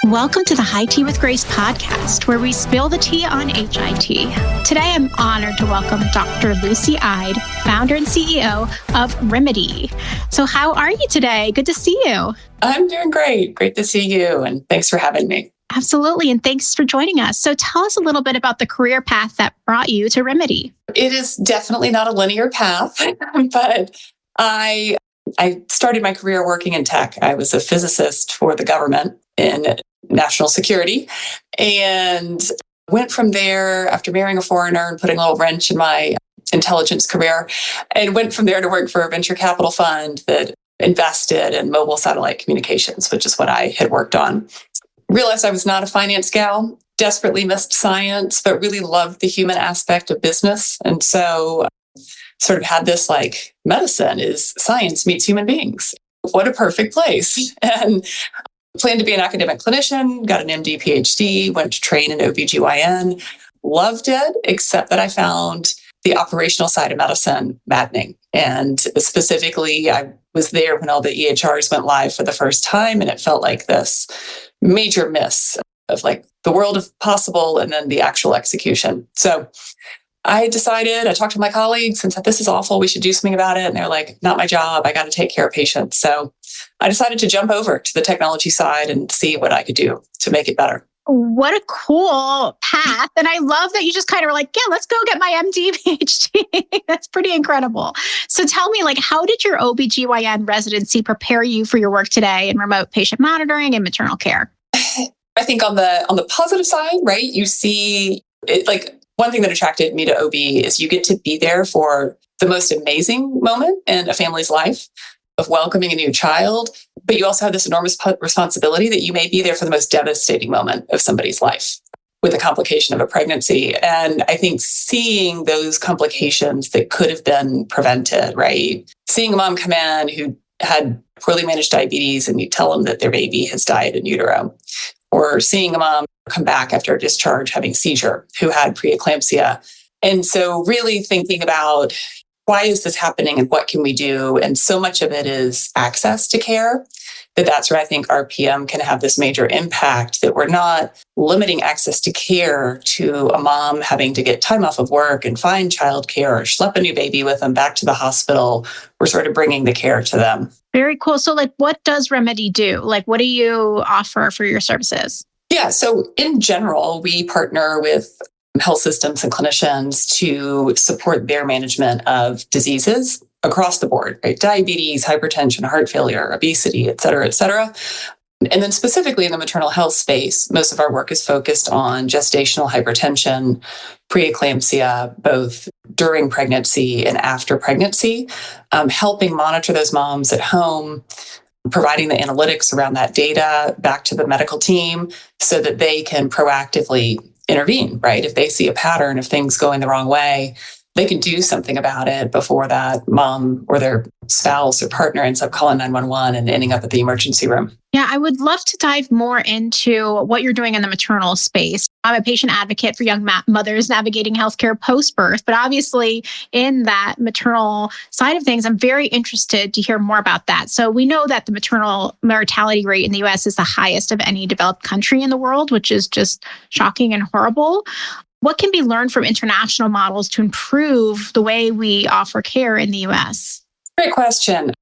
Welcome to the HITea With Grace podcast, where we spill the tea on HIT. Today, I'm honored to welcome Dr. Lucie Ide, founder and CEO of Rimidi. So how are you today? Good to see you. I'm doing great. Great to see you. And thanks for having me. Absolutely. And thanks for joining us. So tell us a little bit about the career path that brought you to Rimidi. It is definitely not a linear path, but I started my career working in tech. I was a physicist for the government in national security and went from there after marrying a foreigner and putting a little wrench in my intelligence career, and went from there to work for a venture capital fund that invested in mobile satellite communications, which is what I had worked on. Realized I was not a finance gal, desperately missed science, but really loved the human aspect of business. And so sort of had this like, medicine is science meets human beings. What a perfect place. And planned to be an academic clinician, got an MD, PhD, went to train in OBGYN, loved it, except that I found the operational side of medicine maddening. And specifically, I was there when all the EHRs went live for the first time, and it felt like this major miss of like the world of possible and then the actual execution. So I decided, I talked to my colleagues and said, this is awful. We should do something about it. And they're like, not my job. I got to take care of patients. So I decided to jump over to the technology side and see what I could do to make it better. What a cool path. And I love that you just kind of were like, yeah, let's go get my MD, PhD. That's pretty incredible. So tell me, like, how did your OBGYN residency prepare you for your work today in remote patient monitoring and maternal care? I think on the positive side, right, you see it, like, one thing that attracted me to OB is you get to be there for the most amazing moment in a family's life of welcoming a new child, but you also have this enormous responsibility that you may be there for the most devastating moment of somebody's life with a complication of a pregnancy. And I think seeing those complications that could have been prevented, right? Seeing a mom come in who had poorly managed diabetes and you tell them that their baby has died in utero, or seeing a mom come back after a discharge having a seizure who had preeclampsia. And so really thinking about why is this happening and what can we do? And so much of it is access to care, that's where I think RPM can have this major impact, that we're not limiting access to care to a mom having to get time off of work and find childcare or schlep a new baby with them back to the hospital. We're sort of bringing the care to them. Very cool. So like, what does Rimidi do? Like, what do you offer for your services? Yeah. So in general, we partner with health systems and clinicians to support their management of diseases across the board, right? Diabetes, hypertension, heart failure, obesity, et cetera, et cetera. And then specifically in the maternal health space, most of our work is focused on gestational hypertension, preeclampsia, both during pregnancy and after pregnancy, helping monitor those moms at home, providing the analytics around that data back to the medical team so that they can proactively intervene, right? If they see a pattern of things going the wrong way, they can do something about it before that mom or their spouse or partner ends up calling 911 and ending up at the emergency room. Yeah, I would love to dive more into what you're doing in the maternal space. I'm a patient advocate for young mothers navigating healthcare post-birth, but obviously in that maternal side of things, I'm very interested to hear more about that. So we know that the maternal mortality rate in the US is the highest of any developed country in the world, which is just shocking and horrible. What can be learned from international models to improve the way we offer care in the US? Great question.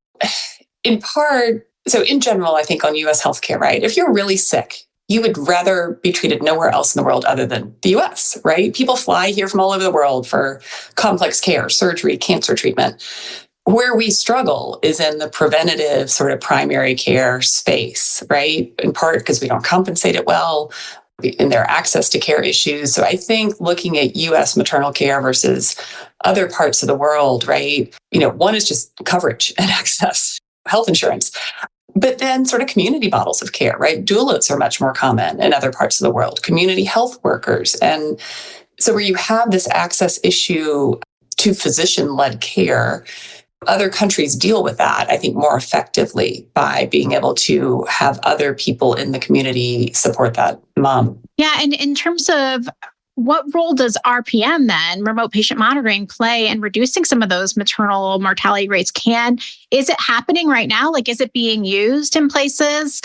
In part, so in general, I think on US healthcare, right? If you're really sick, you would rather be treated nowhere else in the world other than the US, right? People fly here from all over the world for complex care, surgery, cancer treatment. Where we struggle is in the preventative sort of primary care space, right? In part because we don't compensate it well, in their access to care issues. So I think looking at US maternal care versus other parts of the world, right? One is just coverage and access, health insurance, but then sort of community models of care, right? Doulas are much more common in other parts of the world, community health workers. And so where you have this access issue to physician-led care, other countries deal with that, I think, more effectively by being able to have other people in the community support that mom. Yeah. And in terms of what role does RPM then, remote patient monitoring, play in reducing some of those maternal mortality rates? Is it happening right now? Like, is it being used in places?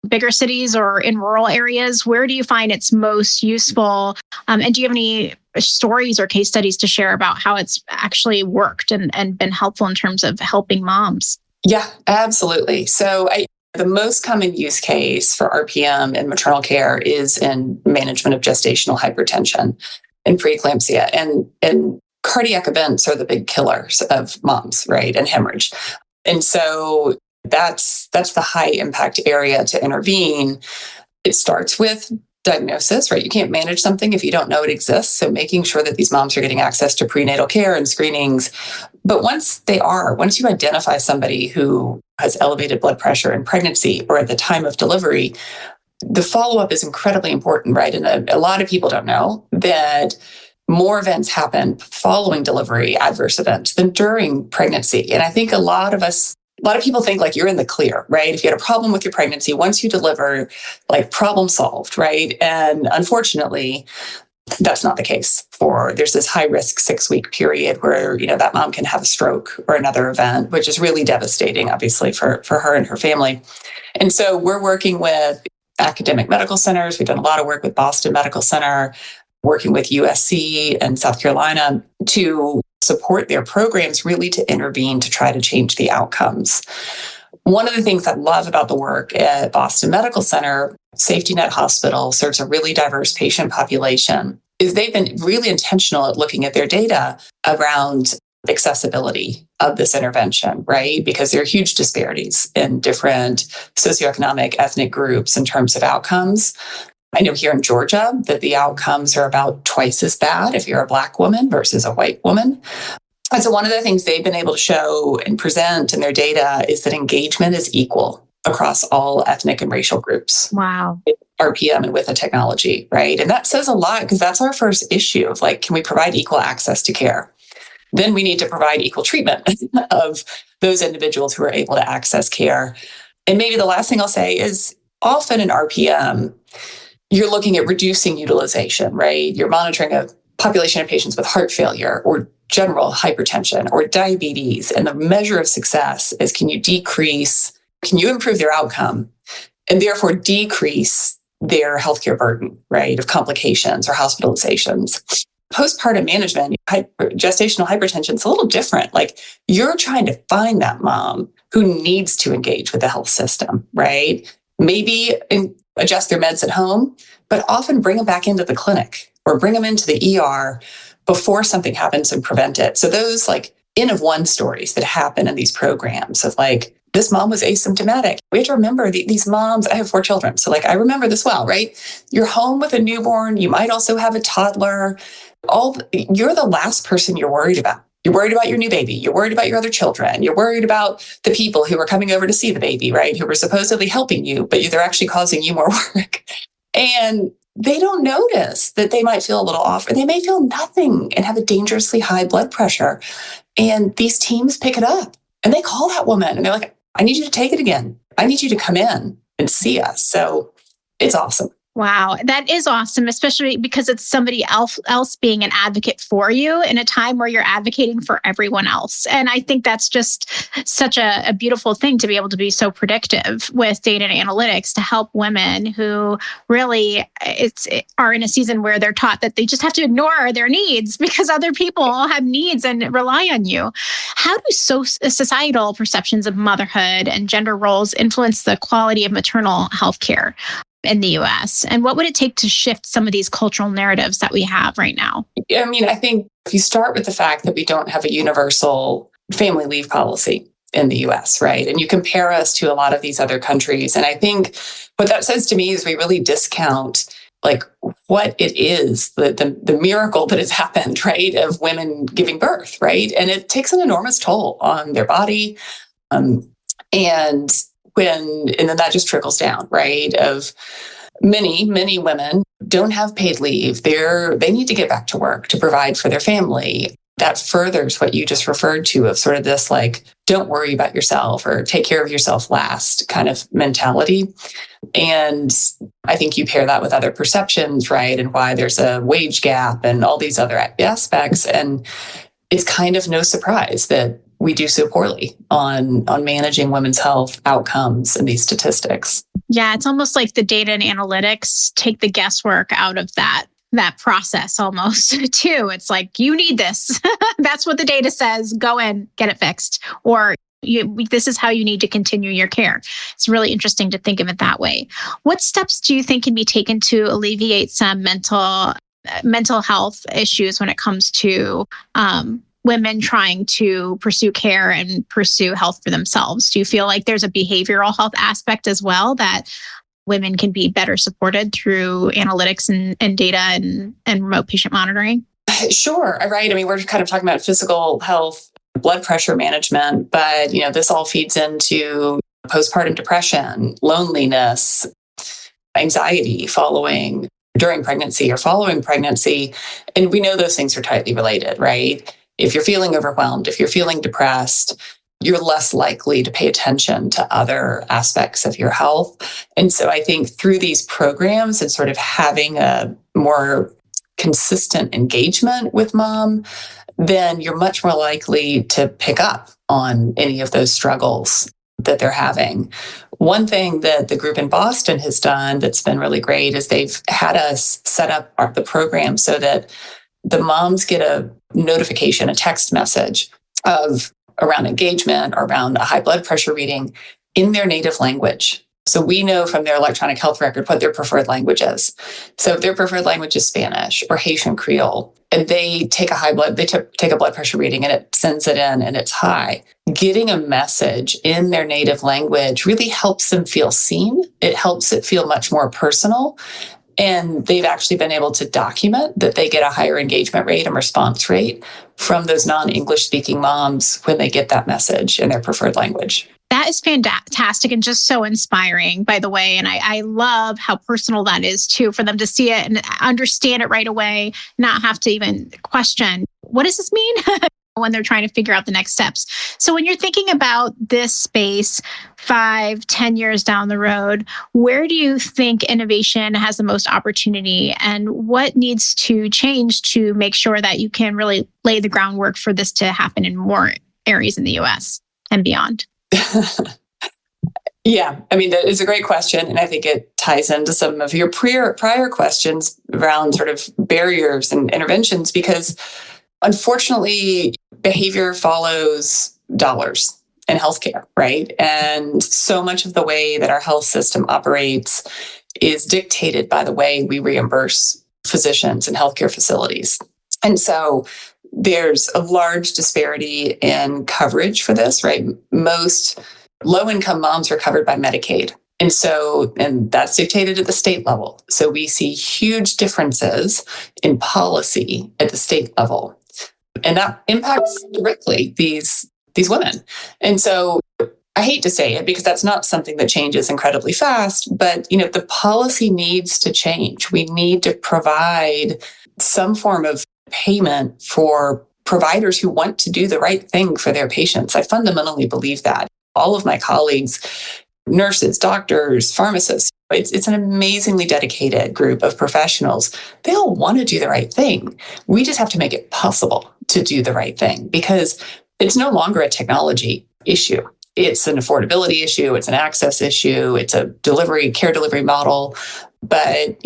bigger cities or in rural areas? Where do you find it's most useful? And do you have any stories or case studies to share about how it's actually worked and been helpful in terms of helping moms? Yeah, absolutely. So the most common use case for RPM in maternal care is in management of gestational hypertension and preeclampsia. And cardiac events are the big killers of moms, right? And hemorrhage. And so that's the high impact area to intervene. It starts with diagnosis, right? You can't manage something if you don't know it exists. So making sure that these moms are getting access to prenatal care and screenings. But once you identify somebody who has elevated blood pressure in pregnancy or at the time of delivery, the follow-up is incredibly important, right? And a lot of people don't know that more events happen following delivery, adverse events, than during pregnancy. And I think a lot of people think like you're in the clear, right? If you had a problem with your pregnancy, once you deliver, like problem solved, right? And unfortunately, that's not the case. There's this high risk 6-week period where, that mom can have a stroke or another event, which is really devastating, obviously, for her and her family. And so we're working with academic medical centers. We've done a lot of work with Boston Medical Center, working with USC and South Carolina to support their programs, really to intervene to try to change the outcomes. One of the things I love about the work at Boston Medical Center, Safety Net Hospital serves a really diverse patient population, is they've been really intentional at looking at their data around accessibility of this intervention, right? Because there are huge disparities in different socioeconomic, ethnic groups in terms of outcomes. I know here in Georgia that the outcomes are about twice as bad if you're a Black woman versus a white woman. And so one of the things they've been able to show and present in their data is that engagement is equal across all ethnic and racial groups. Wow. RPM and with the technology, right? And that says a lot because that's our first issue of like, can we provide equal access to care? Then we need to provide equal treatment of those individuals who are able to access care. And maybe the last thing I'll say is often in RPM, you're looking at reducing utilization, right? You're monitoring a population of patients with heart failure or general hypertension or diabetes. And the measure of success is can you improve their outcome and therefore decrease their healthcare burden, right, of complications or hospitalizations. Postpartum management, gestational hypertension is a little different. Like you're trying to find that mom who needs to engage with the health system, right? Maybe adjust their meds at home, but often bring them back into the clinic or bring them into the ER before something happens and prevent it. So those like N of one stories that happen in these programs of like, this mom was asymptomatic. We have to remember these moms, I have 4 children. So like, I remember this well, right? You're home with a newborn. You might also have a toddler. You're the last person you're worried about. You're worried about your new baby. You're worried about your other children. You're worried about the people who are coming over to see the baby, right? Who were supposedly helping you, but they're actually causing you more work. And they don't notice that they might feel a little off, or they may feel nothing and have a dangerously high blood pressure. And these teams pick it up and they call that woman and they're like, I need you to take it again. I need you to come in and see us. So it's awesome. Wow, that is awesome, especially because it's somebody else being an advocate for you in a time where you're advocating for everyone else. And I think that's just such a beautiful thing to be able to be so predictive with data and analytics to help women who really are in a season where they're taught that they just have to ignore their needs because other people all have needs and rely on you. How do societal perceptions of motherhood and gender roles influence the quality of maternal health care in the US? And what would it take to shift some of these cultural narratives that we have right now? I mean, I think if you start with the fact that we don't have a universal family leave policy in the US, right? And you compare us to a lot of these other countries. And I think what that says to me is we really discount like what it is, the miracle that has happened, right? Of women giving birth, right? And it takes an enormous toll on their body. And then that just trickles down, right? Of many women don't have paid leave. They need to get back to work to provide for their family. That furthers what you just referred to of sort of this like, don't worry about yourself or take care of yourself last kind of mentality. And I think you pair that with other perceptions, right? And why there's a wage gap and all these other aspects. And it's kind of no surprise that we do so poorly on managing women's health outcomes and these statistics. Yeah, it's almost like the data and analytics take the guesswork out of that process almost too. It's like, you need this. That's what the data says. Go in, get it fixed. Or this is how you need to continue your care. It's really interesting to think of it that way. What steps do you think can be taken to alleviate some mental health issues when it comes to women trying to pursue care and pursue health for themselves? Do you feel like there's a behavioral health aspect as well, that women can be better supported through analytics and data and remote patient monitoring? Sure. Right. I mean, we're kind of talking about physical health, blood pressure management, but this all feeds into postpartum depression, loneliness, anxiety during pregnancy or following pregnancy. And we know those things are tightly related, right? If you're feeling overwhelmed, if you're feeling depressed, you're less likely to pay attention to other aspects of your health. And so I think through these programs and sort of having a more consistent engagement with mom, then you're much more likely to pick up on any of those struggles that they're having. One thing that the group in Boston has done that's been really great is they've had us set up the program so that the moms get a notification, a text message around engagement or around a high blood pressure reading in their native language. So we know from their electronic health record what their preferred language is. So if their preferred language is Spanish or Haitian Creole, and they take a blood pressure reading and it sends it in and it's high, getting a message in their native language really helps them feel seen. It helps it feel much more personal. And they've actually been able to document that they get a higher engagement rate and response rate from those non-English speaking moms when they get that message in their preferred language. That is fantastic and just so inspiring, by the way. And I love how personal that is too, for them to see it and understand it right away, not have to even question, what does this mean? When they're trying to figure out the next steps. So when you're thinking about this space 5-10 years down the road, where do you think innovation has the most opportunity, and what needs to change to make sure that you can really lay the groundwork for this to happen in more areas in the US and beyond? Yeah, I mean, that is a great question. And I think it ties into some of your prior questions around sort of barriers and interventions, because unfortunately, behavior follows dollars in healthcare, right? And so much of the way that our health system operates is dictated by the way we reimburse physicians and healthcare facilities. And so there's a large disparity in coverage for this, right? Most low-income moms are covered by Medicaid. And that's dictated at the state level. So we see huge differences in policy at the state level. And that impacts directly these women. And so I hate to say it because that's not something that changes incredibly fast, but the policy needs to change. We need to provide some form of payment for providers who want to do the right thing for their patients. I fundamentally believe that. All of my colleagues, nurses, doctors, pharmacists, it's an amazingly dedicated group of professionals. They all want to do the right thing. We just have to make it possible to do the right thing, because it's no longer a technology issue. It's an affordability issue. It's an access issue. It's a care delivery model. But,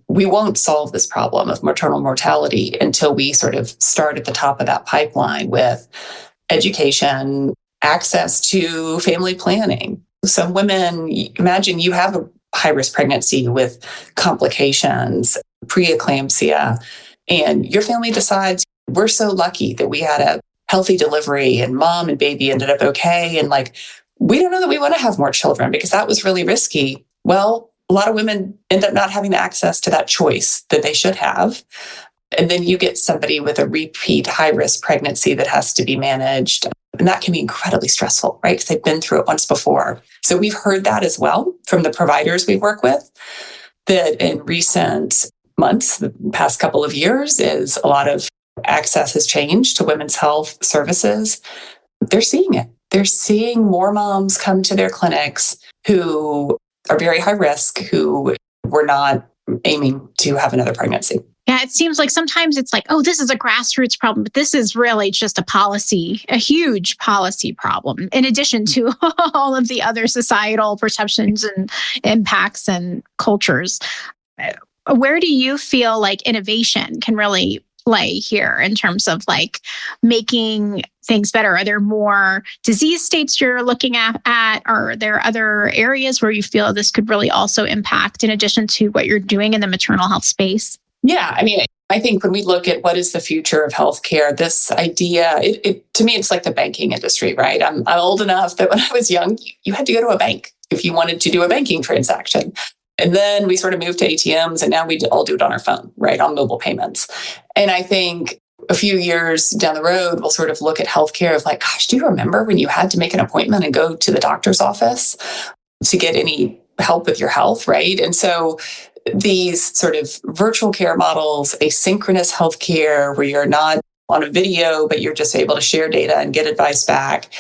we won't solve this problem of maternal mortality until we sort of start at the top of that pipeline with education, access to family planning. Some women, imagine you have a high-risk pregnancy with complications, preeclampsia, and your family decides, we're so lucky that we had a healthy delivery and mom and baby ended up okay. And we don't know that we want to have more children because that was really risky. Well, a lot of women end up not having the access to that choice that they should have. And then you get somebody with a repeat high-risk pregnancy that has to be managed. And that can be incredibly stressful, right? Because they've been through it once before. So we've heard that as well from the providers we work with, that in recent months, the past couple of years, is a lot of access has changed to women's health services. They're seeing it. They're seeing more moms come to their clinics who are very high risk, who were not aiming to have another pregnancy. Yeah, it seems like sometimes it's like, oh, this is a grassroots problem, but this is really just a huge policy problem, in addition to all of the other societal perceptions and impacts and cultures. Where do you feel like innovation can really play here in terms of like making things better? Are there more disease states you're looking at? Or are there other areas where you feel this could really also impact in addition to what you're doing in the maternal health space? Yeah, I mean, I think when we look at what is the future of healthcare, this idea, to me, it's like the banking industry, right? I'm old enough that when I was young, you had to go to a bank if you wanted to do a banking transaction. And then we sort of moved to ATMs, and now we all do it on our phone, right? On mobile payments. And I think a few years down the road, we'll sort of look at healthcare of like, gosh, do you remember when you had to make an appointment and go to the doctor's office to get any help with your health, right? And so these sort of virtual care models, asynchronous healthcare, where you're not on a video, but you're just able to share data and get advice back,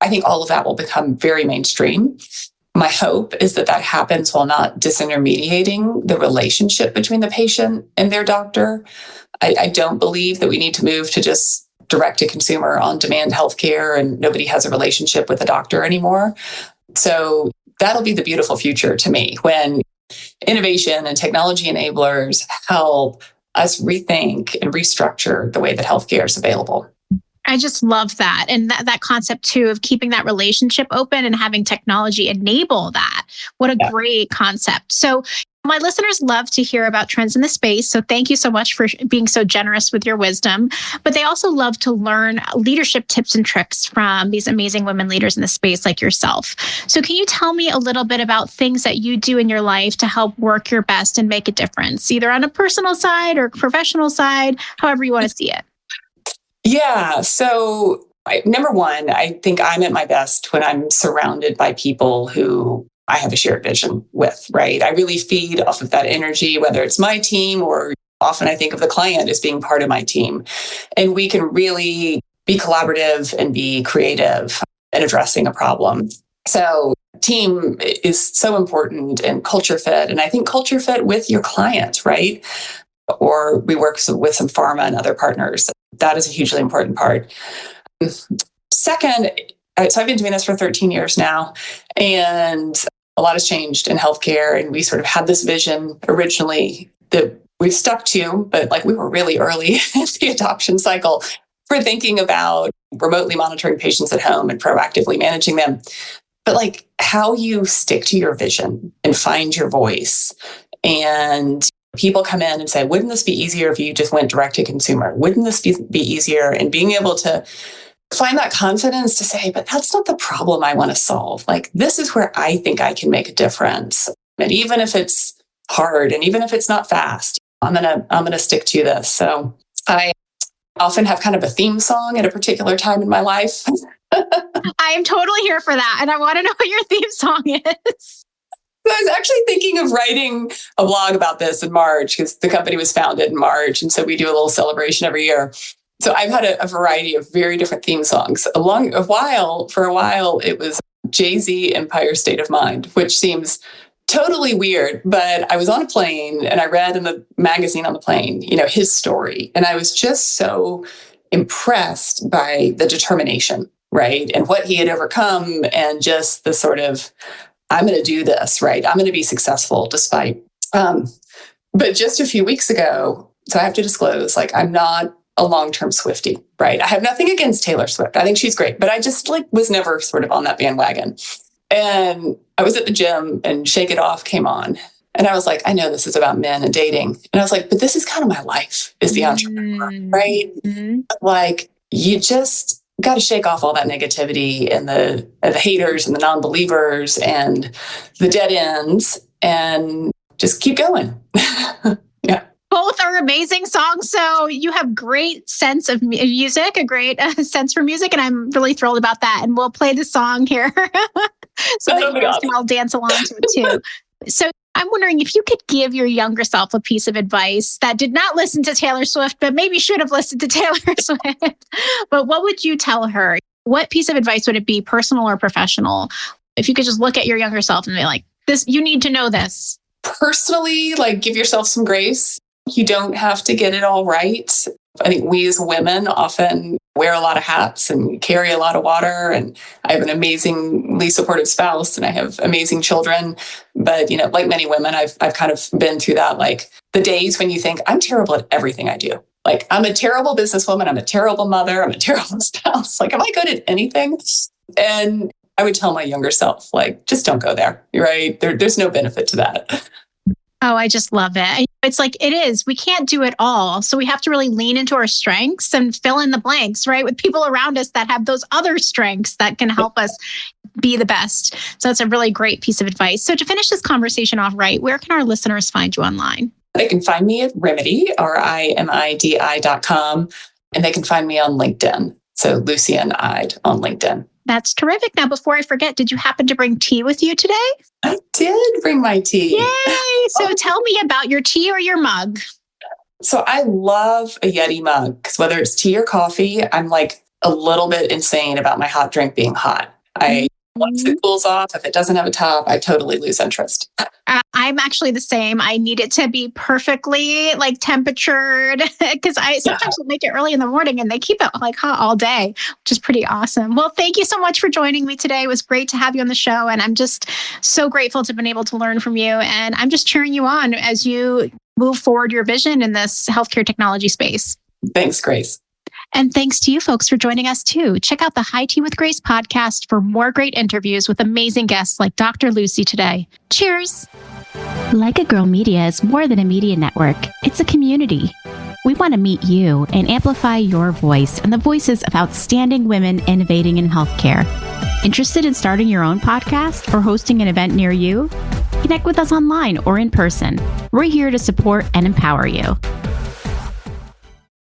I think all of that will become very mainstream. My hope is that that happens while not disintermediating the relationship between the patient and their doctor. I don't believe that we need to move to just direct to consumer on demand healthcare and nobody has a relationship with the doctor anymore. So that'll be the beautiful future to me, when innovation and technology enablers help us rethink and restructure the way that healthcare is available. I just love that. And that concept too of keeping that relationship open and having technology enable that. What a great concept. So my listeners love to hear about trends in the space. So thank you so much for being so generous with your wisdom. But they also love to learn leadership tips and tricks from these amazing women leaders in the space like yourself. So can you tell me a little bit about things that you do in your life to help work your best and make a difference, either on a personal side or professional side, however you want to see it? Yeah. So number one, I think I'm at my best when I'm surrounded by people who I have a shared vision with, right? I really feed off of that energy, whether it's my team or often I think of the client as being part of my team. And we can really be collaborative and be creative in addressing a problem. So team is so important, and culture fit. And I think culture fit with your client, right? Or we work with some pharma and other partners. That is a hugely important part. Second, so I've been doing this for 13 years now, and a lot has changed in healthcare. And we sort of had this vision originally that we've stuck to, but like we were really early in the adoption cycle for thinking about remotely monitoring patients at home and proactively managing them. But like how you stick to your vision and find your voice. And people come in and say, wouldn't this be easier if you just went direct to consumer? Wouldn't this be easier? And being able to find that confidence to say, but that's not the problem I want to solve. Like, this is where I think I can make a difference. And even if it's hard and even if it's not fast, I'm gonna stick to this. So I often have kind of a theme song at a particular time in my life. I am totally here for that. And I want to know what your theme song is. I was actually thinking of writing a blog about this in March, because the company was founded in March. And so we do a little celebration every year. So I've had a variety of very different theme songs. For a while, it was Jay-Z, Empire State of Mind, which seems totally weird. But I was on a plane and I read in the magazine on the plane, his story. And I was just so impressed by the determination, right? And what he had overcome, and just the sort of, I'm going to do this, right? I'm going to be successful despite. But just a few weeks ago, so I have to disclose, like, I'm not a long-term Swiftie, right? I have nothing against Taylor Swift. I think she's great, but I just was never sort of on that bandwagon. And I was at the gym and Shake It Off came on. And I was like, I know this is about men and dating. And I was like, but this is kind of my life, is the entrepreneur, right? Mm-hmm. Like, you just got to shake off all that negativity and the haters and the non-believers and the dead ends and just keep going. Yeah. Both are amazing songs. So you have great sense of music, a great sense for music. And I'm really thrilled about that. And we'll play the song here so that you guys can all dance along to it too. So I'm wondering if you could give your younger self a piece of advice that did not listen to Taylor Swift, but maybe should have listened to Taylor Swift. But what would you tell her? What piece of advice would it be, personal or professional? If you could just look at your younger self and be like, this, you need to know this. Personally, like, give yourself some grace. You don't have to get it all right. I think we as women often wear a lot of hats and carry a lot of water. And I have an amazingly supportive spouse and I have amazing children. But, like many women, I've kind of been through that, like the days when you think I'm terrible at everything I do. Like I'm a terrible businesswoman. I'm a terrible mother. I'm a terrible spouse. Like, am I good at anything? And I would tell my younger self, like, just don't go there. Right? There's no benefit to that. Oh, I just love it. It's like, it is. We can't do it all. So we have to really lean into our strengths and fill in the blanks, right? With people around us that have those other strengths that can help us be the best. So it's a really great piece of advice. So to finish this conversation off right, where can our listeners find you online? They can find me at Rimidi, RIMIDI.com, and they can find me on LinkedIn. So Lucie Ide on LinkedIn. That's terrific. Now, before I forget, did you happen to bring tea with you today? I did bring my tea. Yay! So tell me about your tea or your mug. So I love a Yeti mug because whether it's tea or coffee, I'm like a little bit insane about my hot drink being hot. Once it cools off, if it doesn't have a top, I totally lose interest. I'm actually the same. I need it to be perfectly like temperatured because I sometimes will make it early in the morning and they keep it like hot all day, which is pretty awesome. Well, thank you so much for joining me today. It was great to have you on the show. And I'm just so grateful to have been able to learn from you. And I'm just cheering you on as you move forward your vision in this healthcare technology space. Thanks, Grace. And thanks to you folks for joining us too. Check out the HITea With Grace podcast for more great interviews with amazing guests like Dr. Lucie today. Cheers. Like a Girl Media is more than a media network. It's a community. We want to meet you and amplify your voice and the voices of outstanding women innovating in healthcare. Interested in starting your own podcast or hosting an event near you? Connect with us online or in person. We're here to support and empower you.